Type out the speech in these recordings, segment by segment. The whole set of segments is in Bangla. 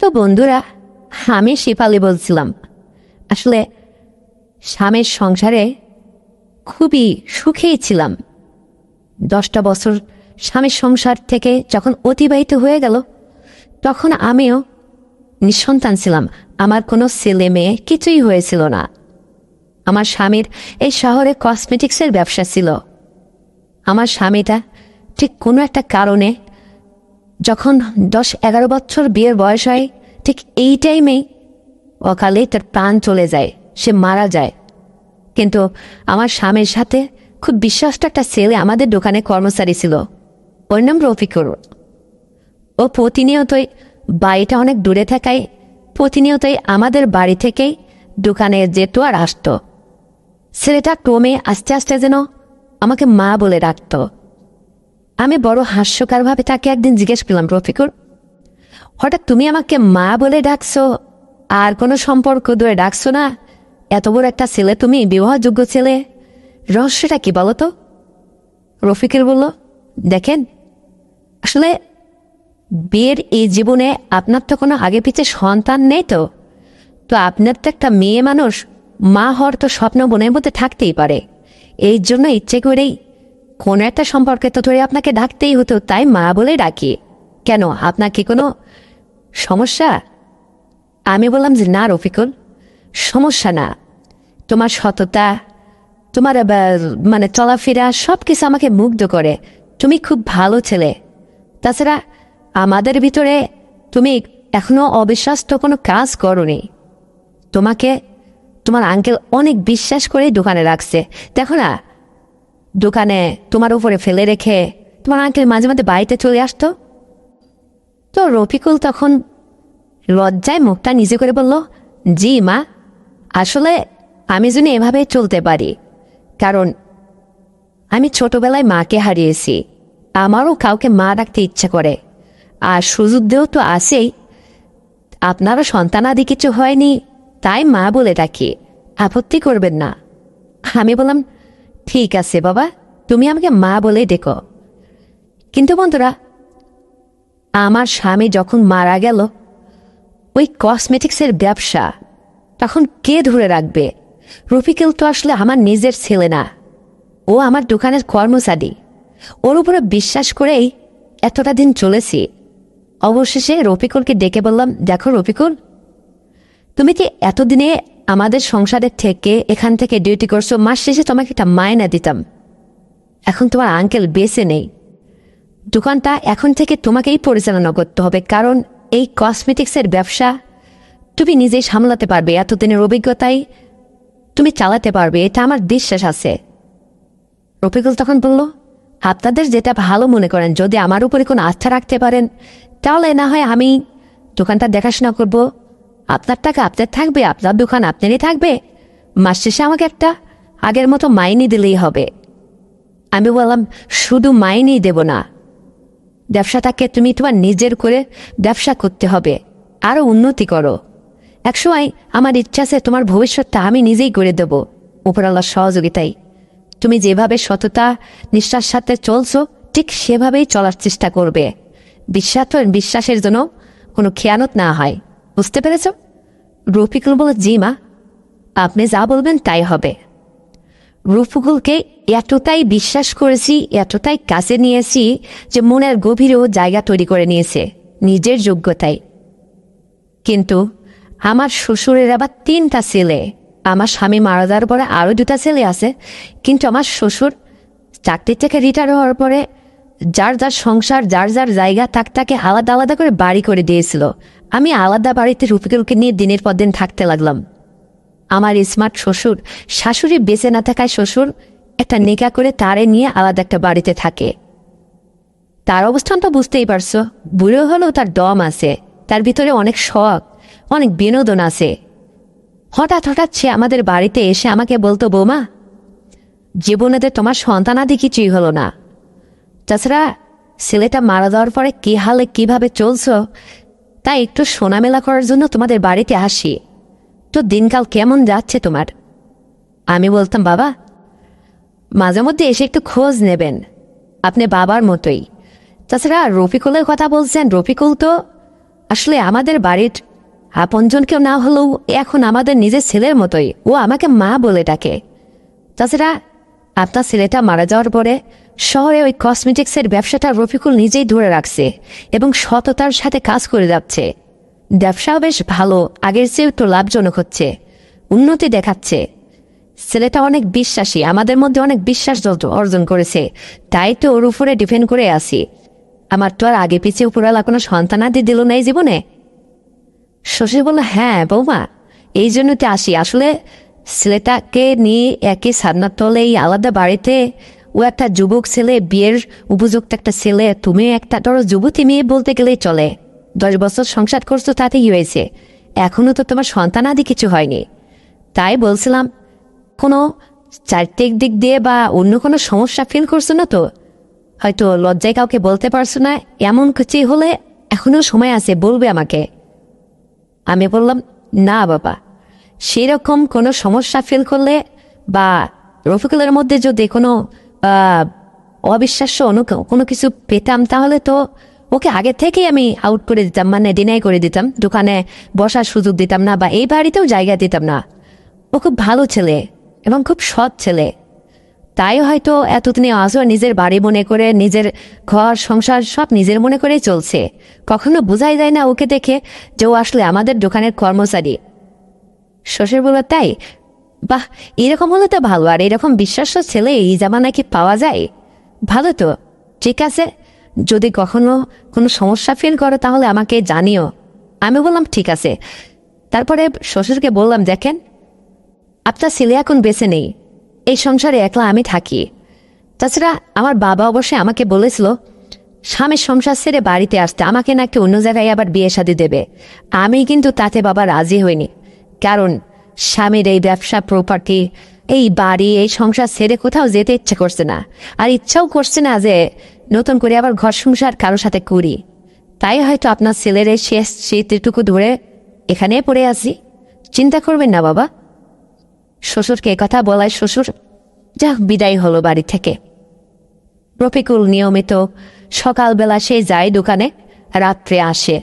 তো বন্ধুরা, আমি শেফালি বলছিলাম। আসলে স্বামীর সংসারে খুবই সুখেই ছিলাম। 10টা বছর স্বামীর সংসার থেকে যখন অতিবাহিত হয়ে গেল, তখন আমিও নিঃসন্তান ছিলাম। আমার কোনো ছেলে মেয়ে কিছুই হয়েছিল না। আমার স্বামীর এই শহরে কসমেটিক্সের ব্যবসা ছিল। আমার স্বামীটা ঠিক কোনো একটা কারণে যখন 10-11 বছর বিয়ের বয়স হয়, ঠিক এই টাইমেই অকালে তার প্রাণ চলে যায়, সে মারা যায়। কিন্তু আমার স্বামীর সাথে খুব বিশ্বাস্ত একটা ছেলে আমাদের দোকানে কর্মচারী ছিল, ওর নাম রফিকুর। ও প্রতিনিয়তই, বাড়িটা অনেক দূরে থাকায় প্রতিনিয়তই আমাদের বাড়ি থেকেই দোকানে যেত আর আসতো। ছেলেটা ক্রমে আস্তে আস্তে যেন আমাকে মা বলে ডাকত। আমি বড় হাস্যকরভাবে তাকে একদিন জিজ্ঞেস করলাম, রফিকুর, হঠাৎ তুমি আমাকে মা বলে ডাকছো, আর কোনো সম্পর্ক ধরে ডাকছো না? এত বড় একটা ছেলে, তুমি বিবাহযোগ্য ছেলে, রহস্যটা কি বলো তো? রফিকুর বলল, দেখেন, আসলে বিয়ের এই জীবনে আপনার তো কোনো আগে পিছে সন্তান নেই, তো আপনার তো একটা মেয়ে মানুষ, মা হওয়ার তো স্বপ্ন মনের মধ্যে থাকতেই পারে। এই জন্য ইচ্ছে করেই কোনো একটা সম্পর্কে তো ধরে আপনাকে ডাকতেই হতো, তাই মা বলে ডাকি। কেন, আপনার কি কোনো সমস্যা? আমি বললাম যে না রফিকুল, সমস্যা না। তোমার সততা, তোমার মানে চলাফেরা সব কিছু আমাকে মুগ্ধ করে। তুমি খুব ভালো ছেলে। তাছাড়া আমাদের ভিতরে তুমি এখনো অবিশ্বাস্য কোনো কাজ করনি। তোমাকে তোমার আঙ্কেল অনেক বিশ্বাস করে দোকানে রাখছে। দেখো না, দোকানে তোমার উপরে ফেলে রেখে তোমার আঙ্কেল মাঝে মাঝে বাড়িতে চলে আসতো। তো রফিকুল তখন লজ্জায় মুখটা নিজে করে বলল, জি মা, আসলে আমি যেন এভাবে চলতে পারি, কারণ আমি ছোটবেলায় মাকে হারিয়েছি। আমারও কাউকে মা ডাকতে ইচ্ছা করে, আর সুযোগ দিয়েও তো আছেই। আপনারও সন্তানাদি কিছু হয়নি, তাই মা বলে ডাকি, আপত্তি করবেন না। আমি বললাম, ঠিক আছে বাবা, তুমি আমাকে মা বলে ডেকো। কিন্তু বন্ধুরা, আমার স্বামী যখন মারা গেল, ওই কসমেটিক্সের ব্যবসা তখন কে ধরে রাখবে? রফিকুল তো আসলে আমার নিজের ছেলে না, ও আমার দোকানের কর্মচারী। ওর উপরে বিশ্বাস করেই এতটা দিন চলেছি। অবশেষে রফিকুলকে ডেকে বললাম, দেখো রফিকুল, তুমি কি এতদিনে আমাদের সংসারের থেকে এখান থেকে ডিউটি করছো, মাস শেষে তোমাকে একটা মায়না দিতাম। এখন তোমার আঙ্কেল বেঁচে নেই, দোকানটা এখন থেকে তোমাকেই পরিচালনা করতে হবে, কারণ এই কসমেটিক্সের ব্যবসা তুমি নিজেই সামলাতে পারবে। এতদিনের অভিজ্ঞতায় তুমি চালাতে পারবে, এটা আমার বিশ্বাস আছে। রফিকুল তখন বলল, আপনাদের যেটা ভালো মনে করেন, যদি আমার উপরে কোনো আস্থা রাখতে পারেন, তাহলে না হয় আমি দোকানটা দেখাশোনা করব। আপনার টাকা আপনার থাকবে, আপনার দোকান আপনারই থাকবে, মাস শেষে আমাকে একটা আগের মতো মাইনে দিলেই হবে। আমি বললাম, শুধু মাইনেই দেব না, ব্যবসাটাকে তুমি তোমার নিজের করে ব্যবসা করতে হবে, আরও উন্নতি করো। একসময় আমার ইচ্ছা আছে তোমার ভবিষ্যৎটা আমি নিজেই করে দেব, উপরআল্লাহর সহযোগিতায়। তুমি যেভাবে সততা নিষ্ঠার সাথে চলছো, ঠিক সেভাবেই চলার চেষ্টা করবে। বিশ্বাসের জন্য কোনো খেয়ানত না হয়, বুঝতে পেরেছ? রফিকুল বলে, জি মা, আপনি যা বলবেন তাই হবে। রফিকুলকে এতটাই বিশ্বাস করেছি, এতটাই কাছে নিয়েছি যে মনের গভীরেও জায়গা তৈরি করে নিয়েছে নিজের যোগ্যতায়। কিন্তু আমার শ্বশুরের আবার 3টা ছেলে। আমার স্বামী মারা যাওয়ার পরে আরও 2টা ছেলে আছে, কিন্তু আমার শ্বশুর চাকরি থেকে রিটায়ার হওয়ার পরে যার যার সংসার, যার যার জায়গা, তাকে আলাদা আলাদা করে বাড়ি করে দিয়েছিল। আমি আলাদা বাড়িতে রফিকুলকে নিয়ে দিনের পর দিন থাকতে লাগলাম। আমার স্মার্ট শ্বশুর, শাশুড়ি বেঁচে না থাকায় শ্বশুর একটা নিকা করে তারে নিয়ে আলাদা একটা বাড়িতে থাকে। তার অবস্থানটা বুঝতেই পারছো, বুড়ো হলেও তার দম আছে, তার ভিতরে অনেক শখ, অনেক বিনোদন আছে। হঠাৎ হঠাৎ সে আমাদের বাড়িতে এসে আমাকে বলতো, বৌমা, জীবনেতে তোমার সন্তানাদি কিছুই হলো না, তাছাড়া ছেলেটা মারা যাওয়ার পরে কি হালে কিভাবে চলছ, তাই একটু সোনামেলা করার জন্য তোমাদের বাড়িতে আসি, তো দিনকাল কেমন যাচ্ছে তোমার? আমি বলতাম, বাবা, মাঝে মধ্যে এসে একটু খোঁজ নেবেন, আপনি বাবার মতোই। তাছাড়া রফিকুলের কথা বলছেন, রফিকুল তো আসলে আমাদের বাড়ির আপনজন কেউ না হলেও এখন আমাদের নিজের ছেলের মতোই, ও আমাকে মা বলে ডাকে। তাছাড়া আপনার ছেলেটা মারা যাওয়ার পরে শহরে ওই কসমেটিক্সের ব্যবসাটা রফিকুল নিজেই ধরে রাখছে এবং সততার সাথে কাজ করে যাচ্ছে। ব্যবসাও বেশ ভালো, আগের চেয়ে একটু লাভজনক হচ্ছে, উন্নতি দেখাচ্ছে। ছেলেটা অনেক বিশ্বাসী, আমাদের মধ্যে অনেক বিশ্বাস অর্জন করেছে, তাই তো ওর উপরে ডিপেন্ড করে আসি। আমার তো আর আগে পিছিয়ে উপরওয়ালা কোনো সন্তানাদি দিল না এই জীবনে। শ্বশুর বলল, হ্যাঁ বৌমা, এই জন্য তো আসি। আসলে ছেলেটাকে নিয়ে একই সাদনার তলে এই আলাদা বাড়িতে, ও একটা যুবক ছেলে, বিয়ের উপযুক্ত একটা ছেলে, তুমি একটা ধরো যুবতী মেয়ে বলতে গেলেই চলে। 10 বছর সংসার করছো, তাতেই হয়েছে, এখনো তো তোমার সন্তানাদি কিছু হয়নি। তাই বলছিলাম, কোনো চারিত্রিক দিক দিয়ে বা অন্য কোনো সমস্যা ফিল করছো না তো? হয়তো লজ্জায় কাউকে বলতে পারছো না, এমন কিছু হলে এখনো সময় আছে, বলবে আমাকে। আমি বললাম, না বাবা, সেরকম কোনো সমস্যা ফিল করলে বা রফিকুলের মধ্যে যদি কোনো অবিশ্বাস্য কোনো কিছু পেতাম, তাহলে তো ওকে আগে থেকেই আমি আউট করে দিতাম, মানে ডিনাই করে দিতাম, দোকানে বসার সুযোগ দিতাম না বা এই বাড়িতেও জায়গা দিতাম না। ও খুব ভালো ছেলে এবং খুব সৎ ছেলে, তাই হয়তো এতদিনে আজও নিজের বাড়ি মনে করে, নিজের ঘর সংসার সব নিজের মনে করেই চলছে। কখনো বোঝাই যায় না ওকে দেখে যে ও আসলে আমাদের দোকানের কর্মচারী। শ্বশুর বলল, তাই? বাহ, এরকম হলে তো ভালো। আর এরকম বিশ্বাস্য ছেলে এই জামানায় কি পাওয়া যায়? ভালো তো, ঠিক আছে, যদি কখনো কোনো সমস্যা ফিল করো তাহলে আমাকে জানিও। আমি বললাম, ঠিক আছে। তারপরে শ্বশুরকে বললাম, দেখেন, আপনার ছেলে এখন বেঁচে নেই, এই সংসারে একলা আমি থাকি। তাছাড়া আমার বাবা অবশ্যই আমাকে বলেছিল স্বামীর সংসার ছেড়ে বাড়িতে আসতে, আমাকে নাকি অন্য জায়গায় আবার বিয়ে শাদী দেবে। আমি কিন্তু তাতে বাবা রাজি হইনি, কারণ স্বামীর এই ব্যবসা, প্রপার্টি, এই বাড়ি, এই সংসার ছেড়ে কোথাও যেতে ইচ্ছে করছে না, আর ইচ্ছাও করছে না যে নতুন করে আবার ঘর সংসার কারোর সাথে করি। তাই হয়তো আপনার ছেলের এই শেষ স্মৃতিটুকু ধরে এখানে পড়ে আসি। চিন্তা করবেন না বাবা। শ্বশুরকে কথা বলায় শ্বশুর যা বিদায় হলো বাড়ি থেকে। রফিকুল নিয়মিত সকালবেলা সে যায় দোকানে, রাত্রে আসে।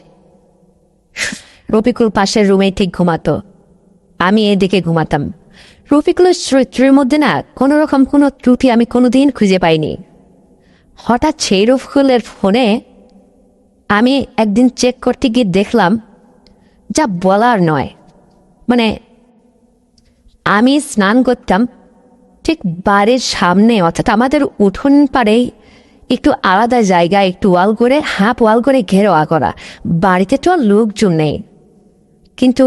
রফিকুল পাশের রুমেই ঠিক ঘুমাতো, আমি এদিকে ঘুমাতাম। রফিকুলের চরিত্রের মধ্যে না কোনো রকম কোনো ত্রুটি আমি কোনোদিন খুঁজে পাইনি। হঠাৎ সেই রফিকুলের ফোনে আমি একদিন চেক করতে গিয়ে দেখলাম, যা বলার নয়, মানে আমি স্নান করতাম ঠিক বাড়ির সামনে, অর্থাৎ আমাদের উঠোন পাড়েই একটু আলাদা জায়গায়, একটু ওয়াল করে, হাফ ওয়াল করে ঘেরোয়া করা। বাড়িতে তো আর লোকজন নেই, কিন্তু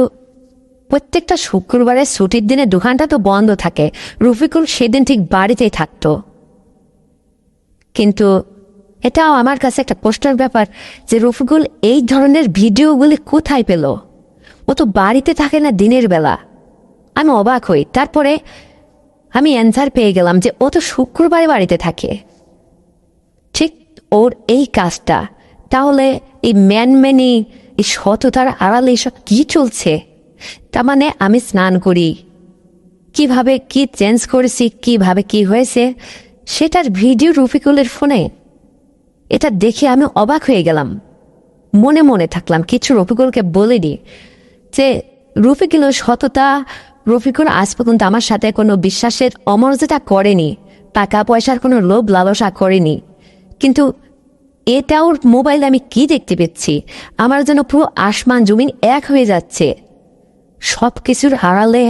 প্রত্যেকটা শুক্রবারের ছুটির দিনে দোকানটা তো বন্ধ থাকে। রফিকুল সেদিন ঠিক বাড়িতেই থাকতো। কিন্তু এটাও আমার কাছে একটা কষ্টের ব্যাপার যে রফিকুল এই ধরনের ভিডিওগুলি কোথায় পেল? ও তো বাড়িতে থাকে না দিনের বেলা। আমি অবাক হই। তারপরে আমি অ্যান্সার পেয়ে গেলাম যে ও তো শুক্রবারে বাড়িতে থাকে। ঠিক ওর এই কাজটা, তাহলে এই ম্যানম্যানি, এই সততার আড়ালে এসব কী চলছে? তার মানে আমি স্নান করি, কিভাবে কি চেঞ্জ করেছি, কিভাবে কি হয়েছে, সেটার ভিডিও রফিকুলের ফোনে। এটা দেখে আমি অবাক হয়ে গেলাম, মনে মনে থাকলাম, কিছু রফিকুলকে বলিনি যে রফিকুলের সততা। রফিকুল আজ পর্যন্ত আমার সাথে কোনো বিশ্বাসের অমর্যাদা করেনি, টাকা পয়সার কোনো লোভ লালসা করেনি। কিন্তু এটা ওর মোবাইলে আমি কি দেখতে পেয়েছি, আমার যেন পুরো আসমান জমিন এক হয়ে যাচ্ছে। সব কিছুর আড়ালে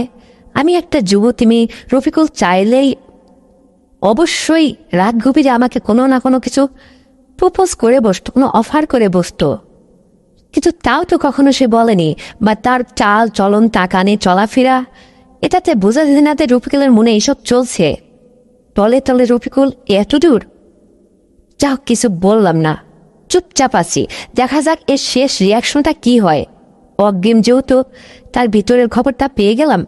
আমি একটা যুবতী মেয়ে। রফিকুল চাইলেই অবশ্যই রাত গভীরে আমাকে কোনো না কোনো কিছু প্রপোজ করে বসতো, কোনো অফার করে বসতো, কিন্তু তাও তো কখনো সে বলেনি। বা তার চাল চলন, তাকানে, চলাফেরা, এটাতে বোঝা যায় না যে রফিকুলের মনে এইসব চলছে। তলে তলে রফিকুল এত দূর। যা হোক, কিছু বললাম না, চুপচাপ আছি, দেখা যাক এর শেষ রিয়াকশনটা কি হয়। অগ্রিম যেহেতু তার ভিতরের খবরটা পেয়ে গেলাম।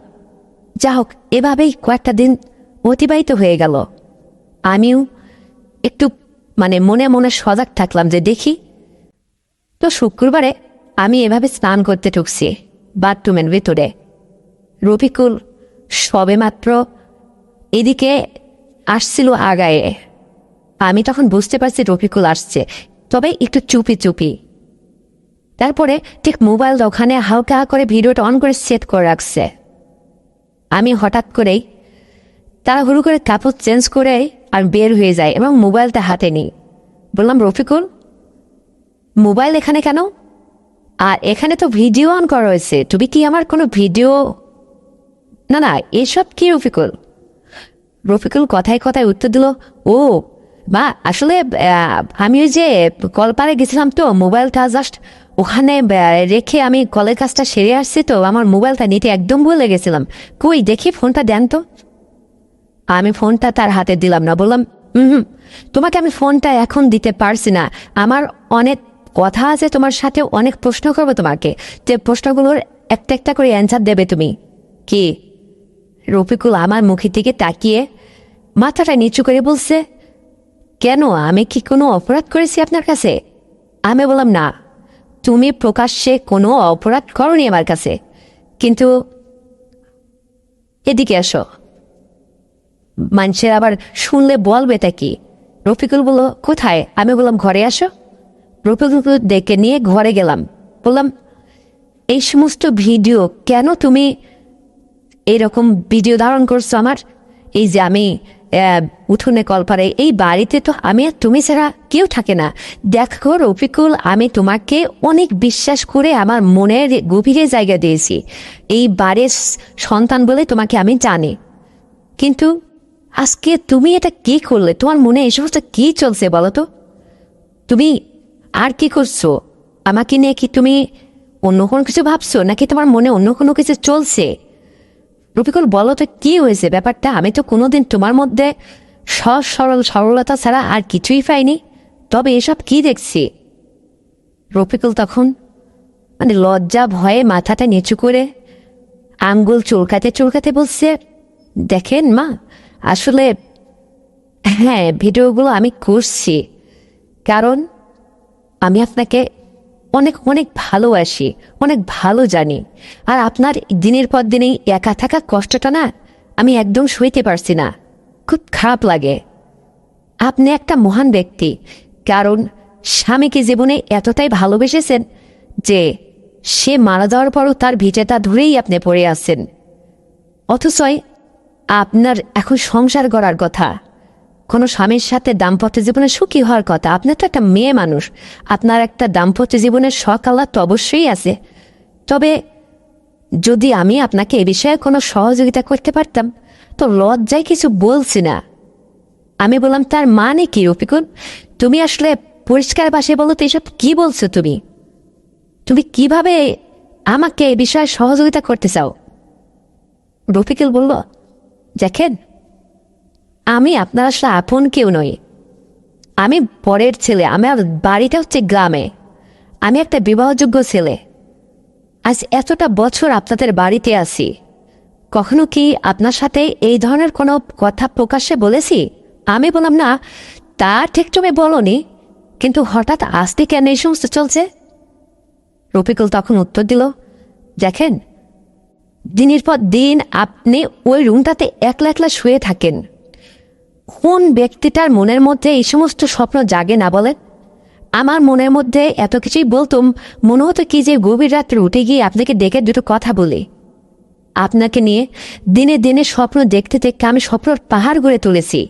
যা হোক, এভাবেই কয়েকটা দিন অতিবাহিত হয়ে গেল। আমিও একটু মনে মনে সজাগ থাকলাম যে দেখি। তো শুক্রবারে আমি এভাবে স্নান করতে ঢুকছি বাথরুমের ভিতরে। রফিকুল সবে মাত্র এদিকে আসছিল আগায়ে। আমি তখন বুঝতে পারছি রফিকুল আসছে, তবে একটু চুপি চুপি। তারপরে ঠিক মোবাইলটা ওখানে হালকা করে ভিডিওটা অন করে সেট করে রাখছে। আমি হঠাৎ করেই তাড়াহুড়ো করে কাপড় চেঞ্জ করে আর বের হয়ে যায় এবং মোবাইলটা হাতে নিই। বললাম, রফিকুল, মোবাইল এখানে কেন? আর এখানে তো ভিডিও অন করা হয়েছে, তুমি কি আমার কোনো ভিডিও? না না, এসব কি রফিকুল? রফিকুল কথায় কথায় উত্তর দিল, ও বা আসলে আমি ওই যে কলপারে গেছিলাম তো, মোবাইলটা জাস্ট ওখানে রেখে আমি কলের কাজটা সেরে আসছি, তো আমার মোবাইলটা নিতে একদম ভুলে গেছিলাম। কই দেখি ফোনটা দেন তো। আমি ফোনটা তার হাতে দিলাম না, বললাম, তোমাকে আমি ফোনটা এখন দিতে পারছি না, আমার অনেক কথা আছে তোমার সাথে, অনেক প্রশ্ন করবো তোমাকে, যে প্রশ্নগুলোর একটা একটা করে অ্যান্সার দেবে তুমি। কি? রফিকুল আমার মুখের দিকে তাকিয়ে মাথাটা নিচু করে বলছে, কেন, আমি কি কোনো অপরাধ করেছি আপনার কাছে? আমি বললাম, না, তুমি প্রকাশ্যে কোনো অপরাধ করনি আমার কাছে, কিন্তু এদিকে আসো, মানুষের আবার শুনলে বলবে তা কি। রফিকুল বলল, কোথায়? আমি বললাম, ঘরে আসো। রফিকুল ডেকে নিয়ে ঘরে গেলাম। বললাম, এই সমস্ত ভিডিও কেন তুমি এইরকম ভিডিও ধারণ করছো আমার? এই যে আমি উঠোনে কলপারে, এই বাড়িতে তো আমি আর তুমি ছাড়া কেউ থাকে না। দেখো রফিকুল, আমি তোমাকে অনেক বিশ্বাস করে আমার মনের গভীরে জায়গা দিয়েছি, এই বাড়ির সন্তান বলে তোমাকে আমি জানি, কিন্তু আজকে তুমি এটা কি করলে? তোমার মনে এই সমস্ত কি চলছে বলো তো? তুমি আর কি করছো? আমাকে নিয়ে কি তুমি অন্য কোনো কিছু ভাবছো, নাকি তোমার মনে অন্য কোনো কিছু চলছে? রফিকুল, বলো তো কি হয়েছে ব্যাপারটা? আমি তো কোনোদিন তোমার মধ্যে সহজ সরল সরলতা ছাড়া আর কিছুই পাইনি, তবে এসব কি দেখছি? রফিকুল তখন মানে লজ্জা ভয়ে মাথাটা নিচু করে আঙ্গুল চুলকাতে চুলকাতে বলছে, দেখেন মা, আসলে হ্যাঁ, ভিডিওগুলো আমি করছি কারণ আমি আপনাকে অনেক অনেক ভালোবাসি, অনেক ভালো জানি, আর আপনার দিনের পর দিনেই একা থাকা কষ্টটা না আমি একদম সইতে পারছি না, খুব খারাপ লাগে। আপনি একটা মহান ব্যক্তি, কারণ স্বামীকে জীবনে এতটাই ভালোবেসেছেন যে সে মারা যাওয়ার পরও তার ভিটেটা ধরেই আপনি পড়ে আছেন, অথচ আপনার এখন সংসার করার কথা, কোনো স্বামীর সাথে দাম্পত্য জীবনে সুখী হওয়ার কথা। আপনার তো একটা মেয়ে মানুষ, আপনার একটা দাম্পত্য জীবনের শখ আহ্লাদ তো অবশ্যই আছে, তবে যদি আমি আপনাকে এ বিষয়ে কোনো সহযোগিতা করতে পারতাম, তো লজ্জায় কিছু বলছি না। আমি বললাম, তার মানে কি রফিকুল? তুমি আসলে পরিষ্কার ভাষায় বলো তো, এসব কি বলছো তুমি? তুমি কিভাবে আমাকে এ বিষয়ে সহযোগিতা করতে চাও? রফিকুল বলল, দেখেন, আমি আপনার আসলে আপন কেউ নই, আমি পরের ছেলে, আমার বাড়িটা হচ্ছে গ্রামে, আমি একটা বিবাহযোগ্য ছেলে, আজ এতটা বছর আপনাদের বাড়িতে আছি, কখনো কি আপনার সাথে এই ধরনের কোনো কথা প্রকাশ্যে বলেছি? আমি বললাম, না, তা ঠিক তুমি বলনি, কিন্তু হঠাৎ আসতে কেন এই সমস্ত চলছে? রফিকুল তখন উত্তর দিল, দেখেন, দিনের পর দিন আপনি ওই রুমটাতে একলা একলা শুয়ে থাকেন, কোন ব্যক্তিটার মনের মধ্যে এই সমস্ত স্বপ্ন জাগে না বলেন? আমার মনের মধ্যে এত কিছুই বলতুম, মনে হতো কি যে গভীর রাত্রে উঠে গিয়ে আপনাকে ডেকে দুটো কথা বলি। আপনাকে নিয়ে দিনে দিনে স্বপ্ন দেখতে দেখতে আমি স্বপ্নর পাহাড় গড়ে তুলেছি,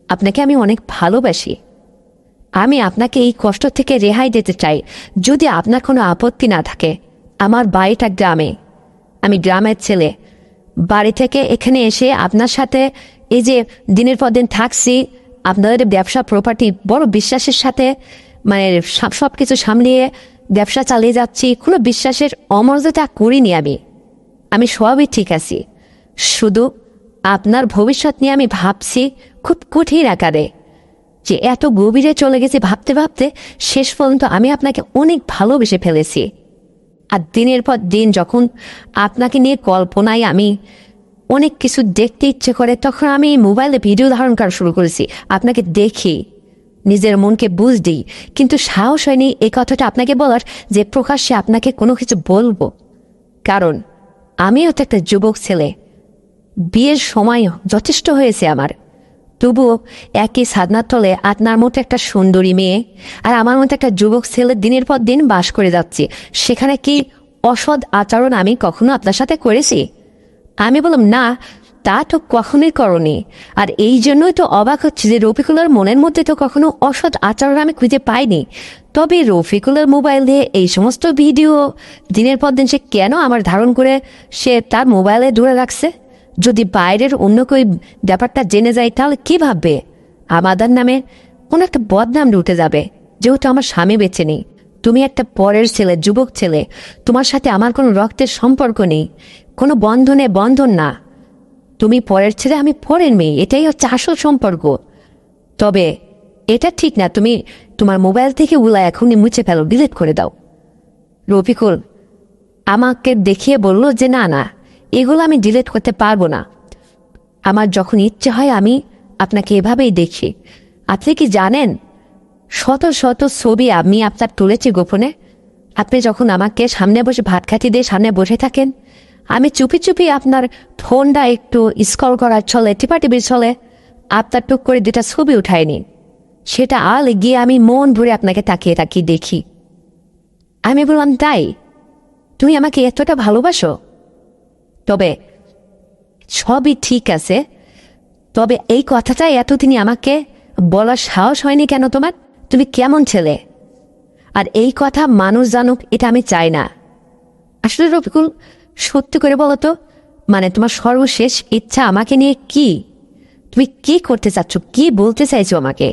আপনাকে আমি অনেক ভালোবাসি, আমি আপনাকে এই কষ্ট থেকে রেহাই দিতে চাই, যদি আপনার কোনো আপত্তি না থাকে। আমার বাড়িটা গ্রামে, আমি গ্রামের ছেলে, বাড়ি থেকে এখানে এসে আপনার সাথে এই যে দিনের পর দিন থাকছি, আপনাদের ব্যবসা প্রপার্টি বড় বিশ্বাসের সাথে মানে সব কিছু সামলিয়ে ব্যবসা চালিয়ে যাচ্ছি, কোনো বিশ্বাসের অমর্যাদা করিনি আমি সবই ঠিক আছি, শুধু আপনার ভবিষ্যৎ নিয়ে আমি ভাবছি খুব কঠিন আকারে, যে এত গভীরে চলে গেছি ভাবতে ভাবতে শেষ পর্যন্ত আমি আপনাকে অনেক ভালোবেসে ফেলেছি। আর দিনের পর দিন যখন আপনাকে নিয়ে কল্পনায় আমি অনেক কিছু দেখতে ইচ্ছে করে, তখন আমি মোবাইলে ভিডিও ধারণ করা শুরু করেছি, আপনাকে দেখি, নিজের মনকে বুঝ দিই, কিন্তু সাহস হয়নি এই কথাটা আপনাকে বলার, যে প্রকাশ্যে আপনাকে কোনো কিছু বলবো, কারণ আমিও তো একটা যুবক ছেলে, বিয়ের সময় যথেষ্ট হয়েছে আমার, তবুও একই ছাদনার তলে আপনার মতো একটা সুন্দরী মেয়ে আর আমার মতো একটা যুবক ছেলে দিনের পর দিন বাস করে যাচ্ছে, সেখানে কি অসৎ আচরণ আমি কখনো আপনার সাথে করেছি? আমি বললাম না, তা তো কখনোই করনি। আর এই জন্যই তো অবাক হচ্ছে যে রফিকুলের মনের মধ্যে তো কখনো অসৎ আচরণ আমি খুঁজে পাইনি। তবে রফিকুলের মোবাইল দিয়ে এই সমস্ত ভিডিও দিনের পর দিন সে কেন আমার ধারণ করে সে তার মোবাইলে দূরে রাখছে? যদি বাইরের অন্য কেউ ব্যাপারটা জেনে যায় তাহলে কী ভাববে? আমাদের নামে কোনো একটা বদনাম উঠে যাবে, যেহেতু আমার স্বামী বেঁচে নেই। তুমি একটা পরের ছেলে, যুবক ছেলে, তোমার সাথে আমার কোনো রক্তের সম্পর্ক নেই, কোনো বন্ধন না। তুমি পরের ছেলে, আমি পরের মেয়ে, এটাই হচ্ছে আসল সম্পর্ক। তবে এটা ঠিক না, তুমি তোমার মোবাইল থেকে ওগুলা এখনই মুছে ফেলো, ডিলিট করে দাও। রফিকুল আমাকে দেখিয়ে বলল যে না না, এগুলো আমি ডিলিট করতে পারবো না। আমার যখন ইচ্ছে হয় আমি আপনাকে এভাবেই দেখি। আপনি কি জানেন শত শত ছবি আমি আপনার তুলেছি গোপনে? আপনি যখন আমাকে সামনে বসে ভাত খাতি দিয়ে সামনে বসে থাকেন, আমি চুপি চুপি আপনার ফোনটা একটু স্ক্রল করার ছলে, টিপাটিপির ছলে আপনার টুক করে দুটা ছবি উঠায়নি। সেটা আলে গিয়ে আমি মন ভরে আপনাকে তাকিয়ে তাকিয়ে দেখি। আমি বললাম, তাই তুমি আমাকে এতটা ভালোবাসো? তবে সবই ঠিক আছে, তবে এই কথাটাই এতদিনই আমাকে বলার সাহস হয়নি কেন তোমার? তুমি কেমন ছেলে? আর এই কথা মানুষ জানুক এটা আমি চাই না। আসলে রফিকুল, সত্যি করে বলো তো, মানে তোমার সর্বশেষ ইচ্ছা আমাকে নিয়ে কি? তুমি কি করতে চাচ্ছ, কি বলতে চাইছো আমাকে?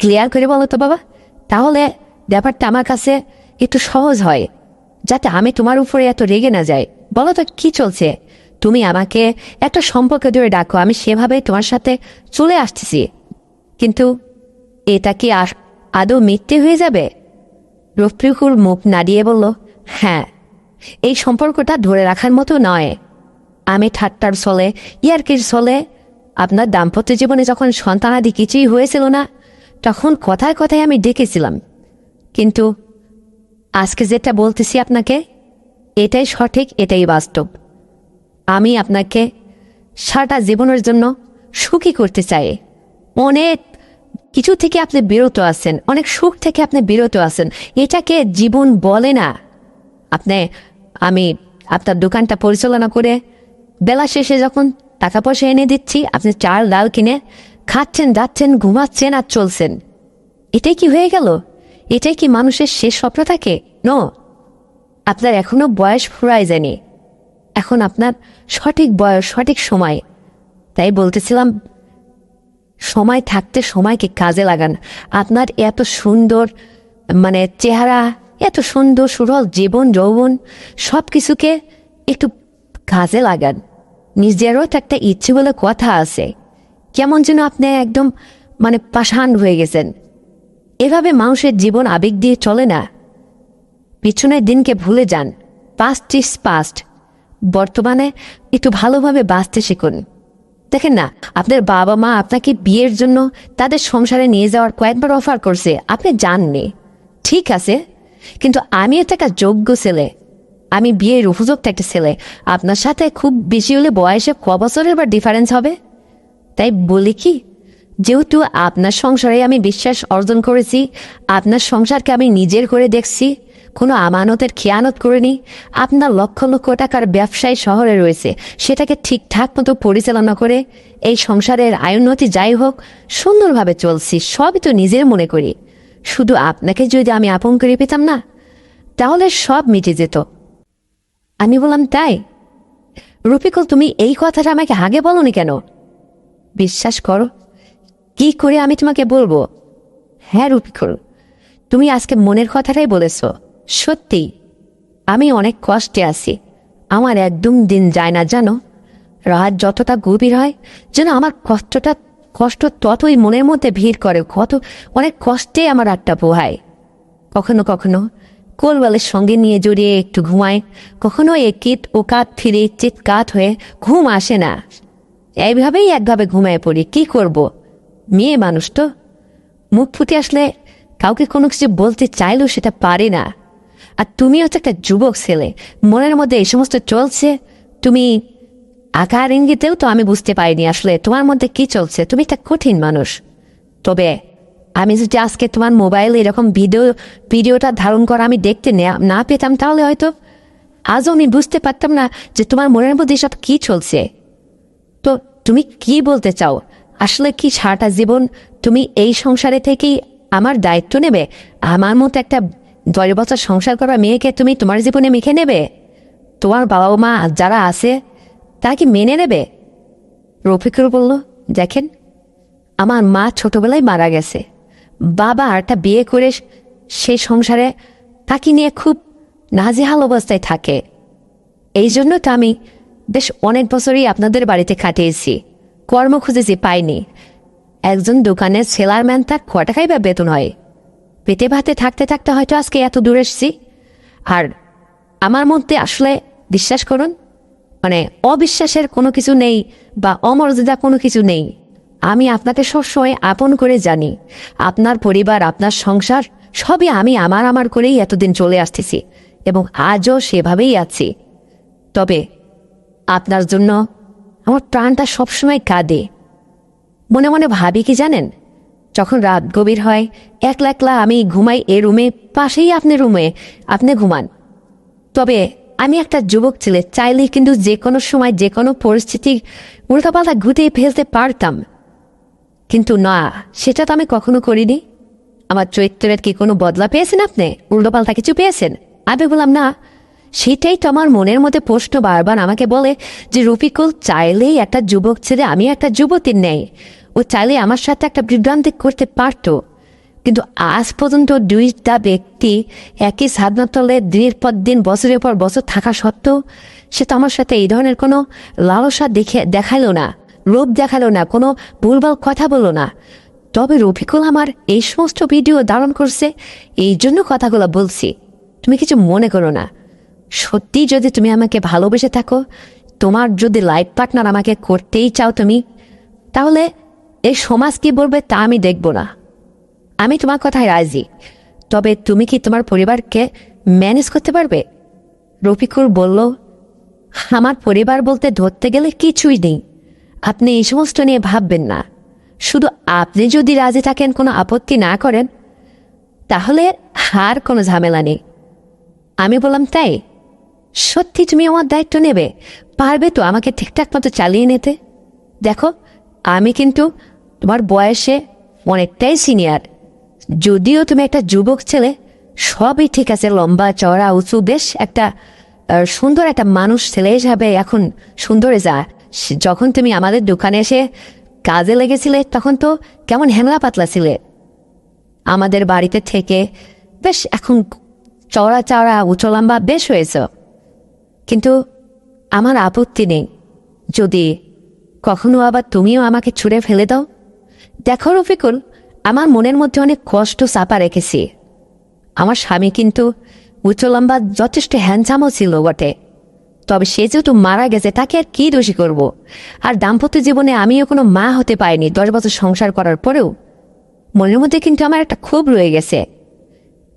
ক্লিয়ার করে বলো তো বাবা, তাহলে ব্যাপারটা আমার কাছে একটু সহজ হয়, যাতে আমি তোমার উপরে এত রেগে না যাই। বলো তো কি চলছে? তুমি আমাকে একটা সম্পর্ক ধরে ডাকো, আমি সেভাবেই তোমার সাথে চলে আসতেছি। কিন্তু এটা কি আদৌ মিথ্যে হয়ে যাবে? রফিকুল মুখ নাড়িয়ে বলল, হ্যাঁ, এই সম্পর্কটা ধরে রাখার মতো নয়। আমি ঠাট্টার ছলে, ইয়ার্কির ছলে আপনার দাম্পত্য জীবনে যখন সন্তানাদি কিছুই হয়েছিল না, তখন কথায় কথায় আমি ডেকেছিলাম। কিন্তু আজকে যেটা বলতেছি আপনাকে, এটাই সঠিক, এটাই বাস্তব। আমি আপনাকে সারাটা জীবনের জন্য সুখী করতে চাই। অনেক কিছু থেকে আপনি বিরত আছেন, অনেক সুখ থেকে আপনি বিরত আছেন, এটাকে জীবন বলে না। আমি আপনার দোকানটা পরিচালনা করে বেলা শেষে যখন টাকা পয়সা এনে দিচ্ছি, আপনি চাল ডাল কিনে খাচ্ছেন, যাচ্ছেন, ঘুমাচ্ছেন আর চলছেন। এটাই কি হয়ে গেল? এটাই কি মানুষের শেষ স্বপ্ন থাকে? নো, আপনার এখনো বয়স ফুরায় যায়নি, এখন আপনার সঠিক বয়স, সঠিক সময়। তাই বলতেছিলাম, সময় থাকতে সময়কে কাজে লাগান। আপনার এত সুন্দর চেহারা, এত সুন্দর সুরল জীবন যৌবন, সব কিছুকে একটু কাজে লাগান। নিজেরও তো একটা ইচ্ছে বলে কথা আছে। কেমন যেন আপনি একদম পাষাণ হয়ে গেছেন। এভাবে মানুষের জীবন আবেগ দিয়ে চলে না। পিছনের দিনকে ভুলে যান। Past is past. বর্তমানে একটু ভালোভাবে বাঁচতে শিখুন। দেখেন না, আপনার বাবা মা আপনাকে বিয়ের জন্য তাদের সংসারে নিয়ে যাওয়ার কয়েকবার অফার করছে, আপনি যাননি, ঠিক আছে। কিন্তু আমিও তো একটা যোগ্য ছেলে, আমি বিয়ের উপযুক্ত একটা ছেলে। আপনার সাথে খুব বেশি হলে বয়সে ক বছরের বা ডিফারেন্স হবে। তাই বলি কি, যেহেতু আপনার সংসারে আমি বিশ্বাস অর্জন করেছি, আপনার সংসারকে আমি নিজের করে দেখছি, কোনো আমানতের খেয়ানত করিনি। আপনার লক্ষ লক্ষ টাকার ব্যবসায় শহরে রয়েছে, সেটাকে ঠিকঠাক মতো পরিচালনা করে এই সংসারের আয়োন্নতি যাই হোক সুন্দরভাবে চলছি, সবই তো নিজের মনে করি। শুধু আপনাকে যদি আমি আপন করে পেতাম না, তাহলে সব মিটে যেত। আমি বললাম, তাই? রফিকুল, তুমি এই কথাটা আমাকে আগে বলনি কেন? বিশ্বাস করো, কি করে আমি তোমাকে বলবো? হ্যাঁ রফিকুল, তুমি আজকে মনের কথাটাই বলেছ। সত্যি আমি অনেক কষ্টে আছি, আমার একদম দিন যায় না জানো। রাত যতটা গভীর হয় যেন আমার কষ্ট ততই মনের মধ্যে ভিড় করে, অনেক কষ্টে আমার রাতটা পোহায়। কখনো কখনো কোলবালের সঙ্গে নিয়ে জড়িয়ে একটু ঘুমায়, কখনো একিট ও কাত ফিরে চিৎকাত হয়ে ঘুম আসে না। এইভাবেই একভাবে ঘুমায় পড়ি। কি করব, মেয়ে মানুষ তো, মুখ ফুটে আসলে কাউকে কোনো কিছু বলতে চাইলেও সেটা পারে না। আর তুমিও তো একটা যুবক ছেলে, মনের মধ্যে এই সমস্ত চলছে, তুমি আকার ইঙ্গিতেও তো আমি বুঝতে পারিনি আসলে তোমার মধ্যে কি চলছে। তুমি একটা কঠিন মানুষ। তবে আমি যদি আজকে তোমার মোবাইলে এরকম ভিডিওটা ধারণ করা আমি দেখতে না পেতাম, তাহলে হয়তো আজও আমি বুঝতে পারতাম না যে তোমার মনের মধ্যে সব কি চলছে। তো তুমি কি বলতে চাও? আসলে কি সারাটা জীবন তুমি এই সংসারে থেকেই আমার দায়িত্ব নেবে? আমার মতো একটা 10 বছর সংসার করা মেয়েকে তুমি তোমার জীবনে মেখে নেবে? তোমার বাবা মা যারা আছে তারা কি মেনে নেবে? রফিকুল বলল, দেখেন, আমার মা ছোটবেলায় মারা গেছে। বাবা আরটা বিয়ে করে সেই সংসারে তাকে নিয়ে খুব নাজেহাল অবস্থায় থাকে। এই জন্য তো আমি বেশ অনেক বছরই আপনাদের বাড়িতে কাটিয়েছি। কর্ম খুঁজেছি, পাইনি। একজন দোকানের সেলারম্যান, তার ক টাকাই বা বেতন হয়। পেটে ভাতে থাকতে থাকতে হয়তো আজকে এত দূর এসেছি। আর আমার মধ্যে আসলে বিশ্বাস করুন, মানে অবিশ্বাসের কোনো কিছু নেই বা অমর্যাদা কোনো কিছু নেই। আমি আপনাকে সবসময় আপন করে জানি। আপনার পরিবার, আপনার সংসার সবই আমি আমার করেই এতদিন চলে আসতেছি এবং আজও সেভাবেই আছি। তবে আপনার জন্য আমার প্রাণটা সবসময় কাঁদে। মনে মনে ভাবি কি জানেন, যখন রাত গভীর হয়, একলা একলা আমি ঘুমাই এ রুমে, পাশেই আপনার রুমে আপনি ঘুমান। তবে আমি একটা যুবক ছেলে, চাইলেই কিন্তু যে কোনো সময় যে কোনো পরিস্থিতি উল্টাপাল্টা ঘুরিয়ে ফেলতে পারতাম, কিন্তু না, সেটা তো আমি কখনো করিনি। আমার চরিত্রের কি কোনো বদলা পেয়েছেন আপনি? উল্টোপাল্টা কিছু পেয়েছেন? আমি বললাম না। সেটাই তো আমার মনের মধ্যে প্রশ্ন বারবার আমাকে বলে যে রফিকুল চাইলেই একটা যুবক ছেলে, আমি একটা যুবতীর নেই, ও চাইলে আমার সাথে একটা বিভ্রান্তি করতে পারতো। কিন্তু আজ পর্যন্ত দুইটা ব্যক্তি একই ছাদনার তলে দিনের পর দিন, বছরের পর বছর থাকা সত্ত্বেও সে তো আমার সাথে এই ধরনের কোনো লালসা দেখালো না, লোভ দেখালো না, কোনো ভুলভাল কথা বললো না। তবে রফিকুল আমার এই সমস্ত ভিডিও ধারণ করছে, এই জন্য কথাগুলো বলছি। তুমি কিছু মনে করো না। সত্যি যদি তুমি আমাকে ভালোবেসে থাকো, তোমার যদি লাইফ পার্টনার আমাকে করতেই চাও তুমি, তাহলে এই সমাজ কি বলবে তা আমি দেখব না। আমি তোমার কথায় রাজি। তবে তুমি কি তোমার পরিবারকে ম্যানেজ করতে পারবে? রফিকুল বলল, আমার পরিবার বলতে ধরতে গেলে কিছুই নেই। আপনি এই সমস্ত নিয়ে ভাববেন না। শুধু আপনি যদি রাজি থাকেন, কোনো আপত্তি না করেন, তাহলে আর কোনো ঝামেলা নেই। আমি বললাম, তাই? সত্যি তুমি আমার দায়িত্ব নেবে? পারবে তো আমাকে ঠিকঠাক মতো চালিয়ে নিতে? দেখো, আমি কিন্তু তোমার বয়সে অনেকটাই সিনিয়র। যদিও তুমি একটা যুবক ছেলে, সবই ঠিক আছে, লম্বা চওড়া উঁচু, বেশ একটা সুন্দর একটা মানুষ ছেলে হিসাবে এখন সুন্দরে যা। যখন তুমি আমাদের দোকানে এসে কাজে লেগেছিলে তখন তো কেমন হেমলা পাতলা ছিলে। আমাদের বাড়িতে থেকে বেশ এখন চওড়া চওড়া উঁচু লম্বা বেশ হয়েছ। কিন্তু আমার আপত্তি নেই যদি কখনো আবার তুমিও আমাকে ছুঁড়ে ফেলে দাও। দেখো রফিকুল, আমার মনের মধ্যে অনেক কষ্ট চাপা রেখেছি। আমার স্বামী কিন্তু উঁচু লম্বা যথেষ্ট হ্যান্ডসামও ছিল বটে, তবে সে যেহেতু মারা গেছে তাকে আর কি দোষী করব। আর দাম্পত্য জীবনে আমিও কোনো মা হতে পারিনি 10 বছর সংসার করার পরেও। মনের মধ্যে কিন্তু আমার একটা ক্ষোভ রয়ে গেছে।